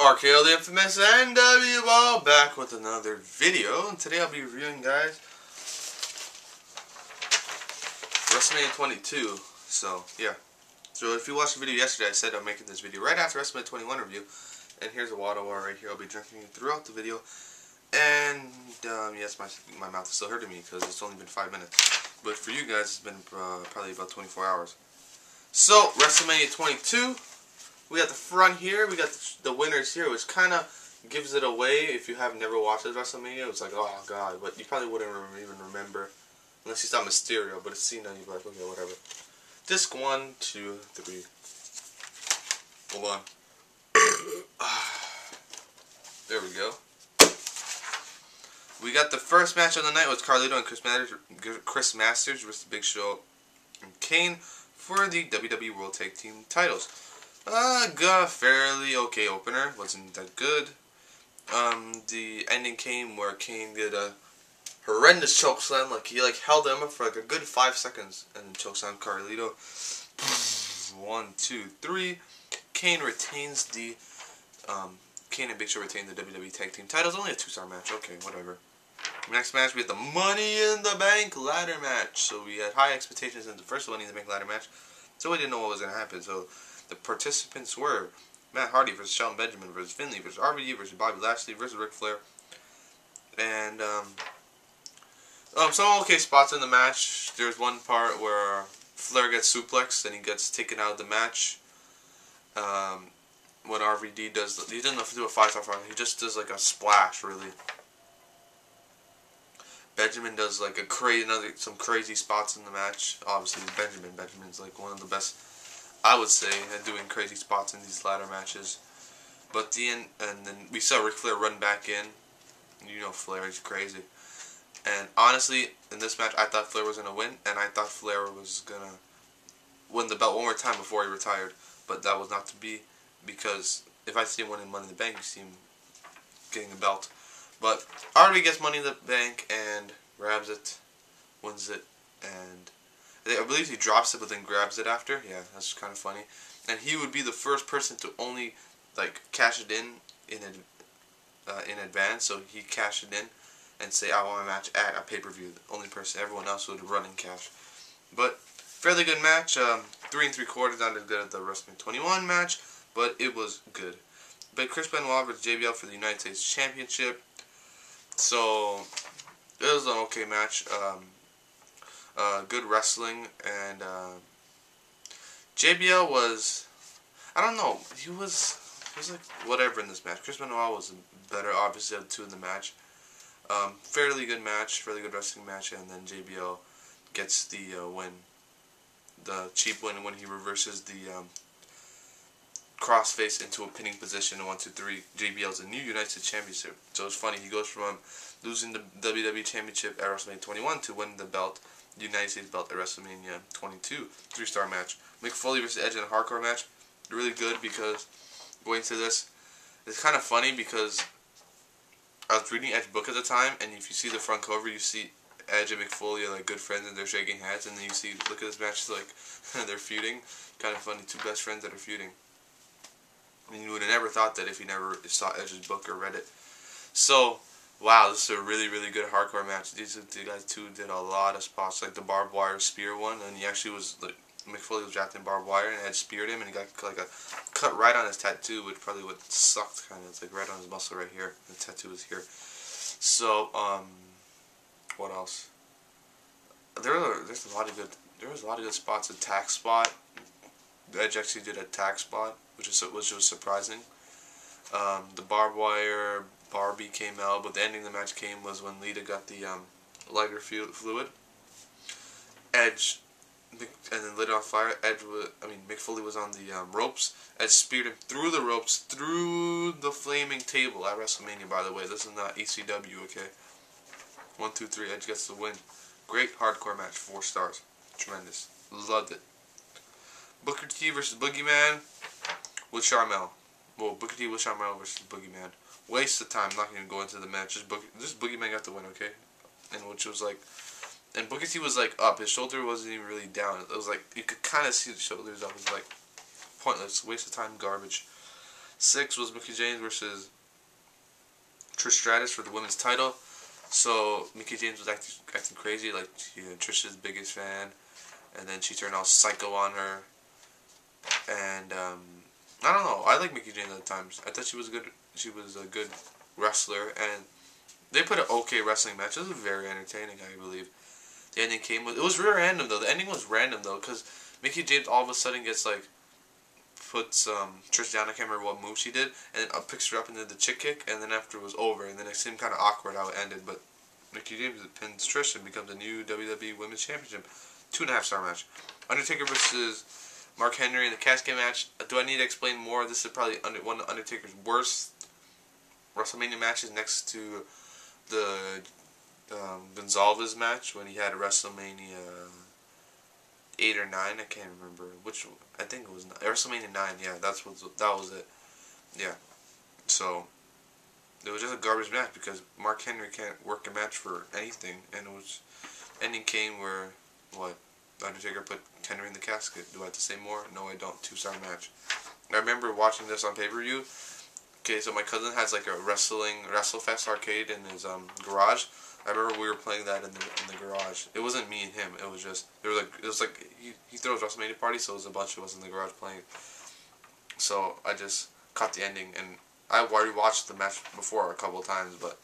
RKO the Infamous NW Ball back with another video, and today I'll be reviewing, guys, WrestleMania 22. So yeah, so if you watched the video yesterday, I said I'm making this video right after WrestleMania 21 review, and here's a water right here. I'll be drinking throughout the video, and yes, my mouth is still hurting me because it's only been 5 minutes, but for you guys it's been probably about 24 hours. So WrestleMania 22. We got the front here, we got the winners here, which kind of gives it away if you have never watched WrestleMania. It's like, oh god, but you probably wouldn't even remember unless you saw Mysterio, but it's Cena, you'd be like, okay, whatever. Disc 1, 2, 3. Hold on. There we go. We got the first match of the night with Carlito and Chris Masters versus Big Show and Kane for the WWE World Tag Team titles. Fairly okay opener, wasn't that good. The ending came where Kane did a horrendous chokeslam, like he held him up for like a good 5 seconds and then chokeslam Carlito. 1, 2, 3. Kane retains the Kane and Big Show retain the WWE Tag Team titles. Only a 2-star match, okay, whatever. Next match we had the Money in the Bank ladder match. So we had high expectations in the first Money in the Bank ladder match, so we didn't know what was gonna happen. So the participants were Matt Hardy versus Shelton Benjamin versus Finley versus RVD versus Bobby Lashley versus Ric Flair. And some okay spots in the match. There's one part where Flair gets suplexed and he gets taken out of the match. When RVD does, he doesn't do a 5-star final, he just does like a splash, really. Benjamin does like some crazy spots in the match. Obviously Benjamin's like one of the best, I would say, at doing crazy spots in these ladder matches. But and then we saw Ric Flair run back in. You know Flair, he's crazy. And honestly, in this match, I thought Flair was going to win, and I thought Flair was going to win the belt one more time before he retired. But that was not to be, because if I see him winning Money in the Bank, you see him getting the belt. But already gets Money in the Bank and grabs it, wins it, and I believe he drops it but then grabs it after. Yeah, that's kind of funny. And he would be the first person to only cash it in advance. So he cashed it in and say, I want my match at a pay-per-view. The only person, everyone else would run and cash. But fairly good match. 3 3/4, not as good as the WrestleMania 21 match, but it was good. But Chris Benoit versus JBL for the United States Championship. So it was an okay match. Good wrestling, and JBL was, I don't know, he was like whatever in this match. Chris Benoit was better, obviously, of the two in the match. Fairly good match, fairly good wrestling match, and then JBL gets the win, the cheap win when he reverses the crossface into a pinning position. 1, 2, 3. JBL's a new United States Championship. So it's funny, he goes from losing the WWE Championship at WrestleMania 21 to winning the belt, United States belt, at WrestleMania 22. 3-star match. Mick Foley versus Edge in a hardcore match. Really good, because going to this, it's kind of funny because I was reading Edge's book at the time, and if you see the front cover, you see Edge and Mick Foley are like good friends and they're shaking hands, and then you see, look at this match, it's like they're feuding. Kind of funny, two best friends that are feuding. I mean, you would have never thought that if you never saw Edge's book or read it. So, wow, this is a really, really good hardcore match. These guys two did a lot of spots, like the barbed wire spear one, and he actually was like, Mick Foley was wrapped in barbed wire and Edge speared him, and he got like a cut right on his tattoo, which probably would sucked kind of. It's like right on his muscle right here. The tattoo is here. So, what else? There was a lot of good spots. A tack spot. Edge actually did a tack spot, which was surprising. The barbed wire Barbie came out, but the ending of the match came was when Lita got the lighter fluid. Edge, and then lit it on fire. Mick Foley was on the ropes. Edge speared him through the ropes, through the flaming table at WrestleMania, by the way. This is not ECW, okay? 1, 2, 3, Edge gets the win. Great hardcore match, 4 stars. Tremendous. Loved it. Booker T versus Boogey Man with Sharmell. Well, Booker T with Sharmell versus Boogey Man. Waste of time. I'm not going to go into the match. Just Boogey Man got the win, okay? And which was like, and Booker T was like up. His shoulder wasn't even really down. It was like you could kind of see the shoulders up. It was like pointless, waste of time, garbage. 6 was Mickie James versus Trish Stratus for the women's title. So Mickie James was acting crazy, like Trish's biggest fan, and then she turned all psycho on her. And I don't know. I like Mickie James at times. I thought she was good. She was a good wrestler, and they put an okay wrestling match. It was very entertaining, I believe. The ending came with, it was real random though. The ending was random though, because Mickie James all of a sudden gets like, puts Trish down. I can't remember what move she did, and then picks her up and did the chick kick, and then after it was over, and then it seemed kind of awkward how it ended. But Mickie James pins Trish and becomes the new WWE Women's Championship. 2.5-star match. Undertaker versus Mark Henry in the Casket match. Do I need to explain more? This is probably one of Undertaker's worst WrestleMania matches, next to the Gonzalez match when he had a WrestleMania 8 or 9. I can't remember which. I think it was WrestleMania 9. Yeah, that was it. Yeah. So it was just a garbage match because Mark Henry can't work a match for anything, and it was ending came where what Undertaker put Henry in the casket. Do I have to say more? No, I don't. 2-star match. I remember watching this on pay-per-view. Okay, so my cousin has like a WrestleFest arcade in his garage. I remember we were playing that in the garage. It wasn't me and him. It was just he throws WrestleMania party, so it was a bunch of us in the garage playing. So I just caught the ending, and I already watched the match before a couple of times, but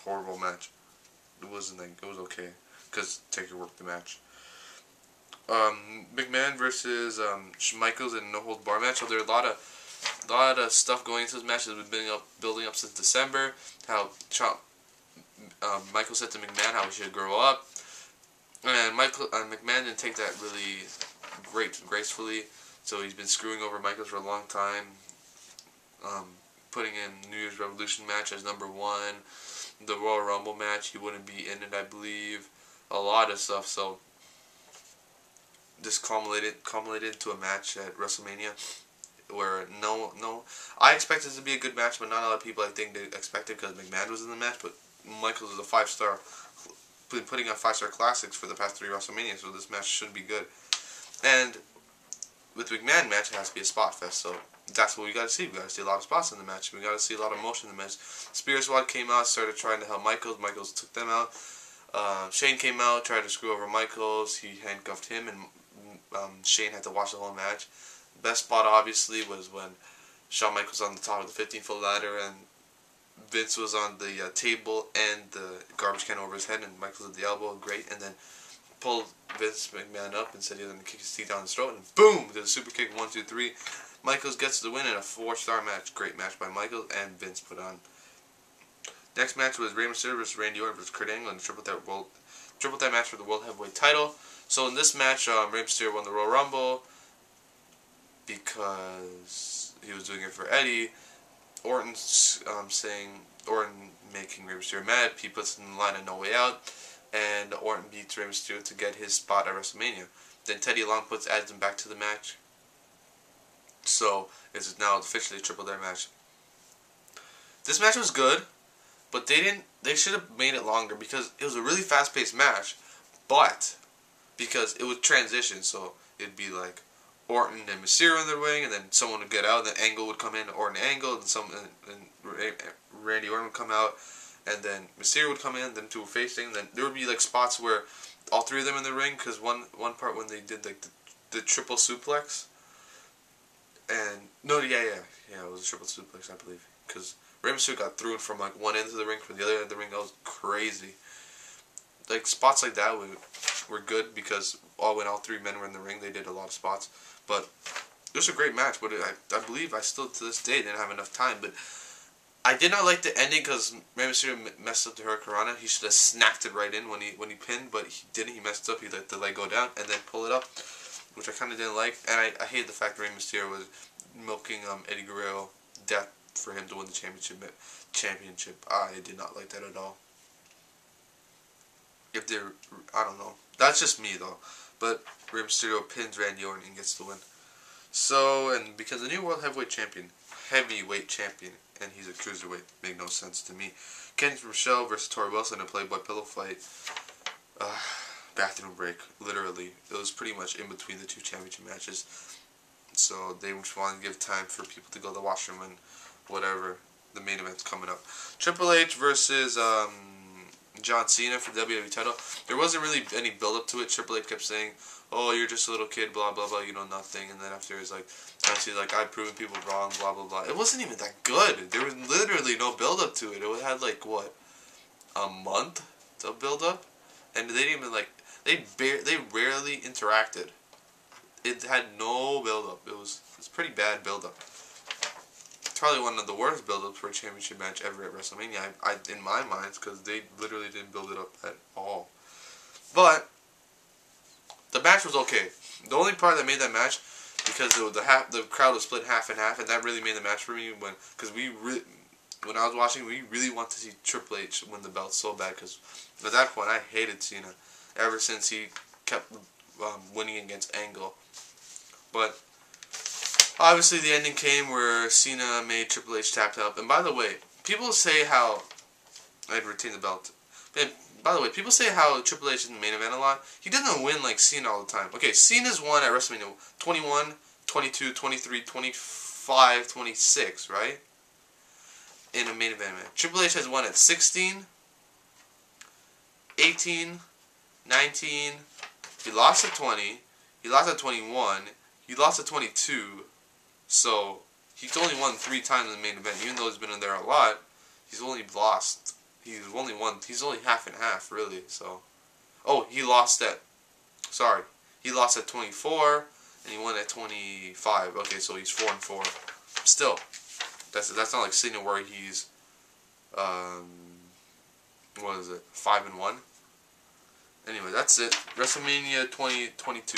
horrible match. It wasn't like, it was okay because Taker worked the match. McMahon versus Michaels in a no holds bar match. So there are a lot of stuff going into this match that's been building up since December. How Michael said to McMahon how he should grow up, and McMahon didn't take that really gracefully. So he's been screwing over Michaels for a long time. Putting in New Year's Revolution match as number 1, the Royal Rumble match he wouldn't be in it, I believe. A lot of stuff. So this culminated into a match at WrestleMania where I expected it to be a good match, but not a lot of people I think they expected because McMahon was in the match. But Michaels is a 5-star, been putting on 5-star classics for the past 3 WrestleManias, so this match should be good. And with McMahon match, it has to be a spot fest, so that's what we got to see. We got to see a lot of spots in the match. We got to see a lot of motion in the match. Spear Squad came out, started trying to help Michaels. Michaels took them out. Shane came out, tried to screw over Michaels. He handcuffed him, and Shane had to watch the whole match. Best spot, obviously, was when Shawn Michaels was on the top of the 15-foot ladder, and Vince was on the table and the garbage can over his head, and Michaels at the elbow. Great. And then pulled Vince McMahon up and said he was going to kick his teeth down his throat, and boom! Did a super kick, 1, 2, 3. Michaels gets the win in a 4-star match. Great match by Michaels and Vince put on. Next match was Rey Mysterio versus Randy Orton versus Kurt Angle in a triple threat match for the World Heavyweight title. So in this match, Rey Mysterio won the Royal Rumble because he was doing it for Eddie. Orton making Rey Mysterio mad. He puts him in the line of No Way Out, and Orton beats Rey Mysterio to get his spot at WrestleMania. Then Teddy Long adds him back to the match. So it's now officially a triple threat match. This match was good, but they should have made it longer because it was a really fast-paced match, but because it would transition, so it'd be like Orton and Mysterio in the ring, and then someone would get out, and then Angle would come in, Orton Angle, and Randy Orton would come out, and then Mysterio would come in, them two were facing, then there would be like spots where all 3 of them in the ring, because one part when they did like the triple suplex, and it was a triple suplex, I believe, because Rey Mysterio got thrown from like one end of the ring from the other end of the ring. That was crazy. Like spots like that were good because when all 3 men were in the ring, they did a lot of spots. But it was a great match. But I believe I still to this day didn't have enough time. But I did not like the ending because Rey Mysterio messed up the Hurricanrana. He should have snapped it right in when he pinned, but he didn't. He messed up. He let the leg go down and then pull it up, which I kind of didn't like. And I hated the fact that Rey Mysterio was milking Eddie Guerrero death for him to win the championship. I did not like that at all. I don't know. That's just me though. But Rey Mysterio pins Randy Orton and gets the win. So, and because the new World Heavyweight Champion, and he's a cruiserweight, made no sense to me. Ken Rochelle versus Tori Wilson in a Playboy pillow fight. Bathroom break, literally. It was pretty much in between the 2 championship matches. So they just want to give time for people to go to the washroom and whatever. The main event's coming up. Triple H versus John Cena for the WWE title. There wasn't really any build up to it. Triple H kept saying, "Oh, you're just a little kid, blah blah blah, you know nothing." And then after it's like, He's like, "I've proven people wrong, blah blah blah." It wasn't even that good. There was literally no build up to it. It had like what, a month to build up, and they didn't even like they rarely interacted. It had no build up. It's pretty bad build up. It's probably one of the worst build ups for a championship match ever at WrestleMania. I in my mind, because they literally didn't build it up at all. But the match was okay. The only part that made that match, because the crowd was split half and half, and that really made the match for me when I was watching, we really want to see Triple H win the belt so bad, because at that point I hated Cena ever since he kept winning against Angle. But obviously the ending came where Cena made Triple H tap out. And by the way, people say how I'd retain the belt. And by the way, people say how Triple H is in the main event a lot. He doesn't win like Cena all the time. Okay, Cena's won at WrestleMania 21, 22, 23, 25, 26, right? In a main event match. Triple H has won at 16, 18, 19, he lost at 20, he lost at 21, he lost at 22, so he's only won 3 times in the main event. Even though he's been in there a lot, he's only lost. He's only half and half, really. So, oh, he lost at 24, and he won at 25. Okay, so he's 4-4. Still, that's not like Cena where he's, what is it, 5-1. Anyway, that's it. WrestleMania 2022.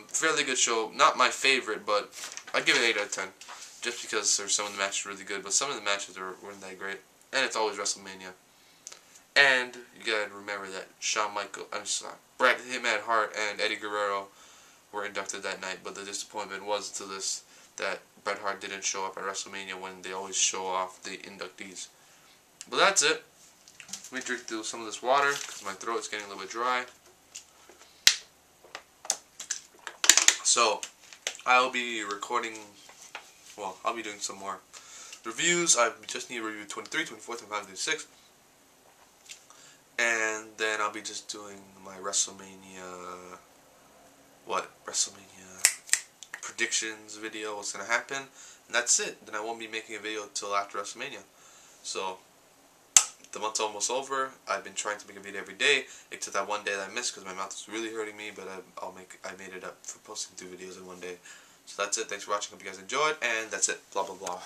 Fairly good show. Not my favorite, but I give it 8 out of 10. Just because some of the matches are really good, but some of the matches weren't that great. And it's always WrestleMania. And you gotta remember that Bret Hitman Hart and Eddie Guerrero were inducted that night, but the disappointment was that Bret Hart didn't show up at WrestleMania when they always show off the inductees. But that's it. Let me drink through some of this water because my throat is getting a little bit dry. So, I'll be recording, well, I'll be doing some more reviews. I just need to review 23, 24, 25, 26. And then I'll be just doing my WrestleMania predictions video, what's going to happen. And that's it. Then I won't be making a video until after WrestleMania. So, the month's almost over. I've been trying to make a video every day, except that one day that I missed because my mouth is really hurting me, but I made it up for posting 2 videos in one day. So that's it. Thanks for watching. Hope you guys enjoyed, and that's it. Blah, blah, blah.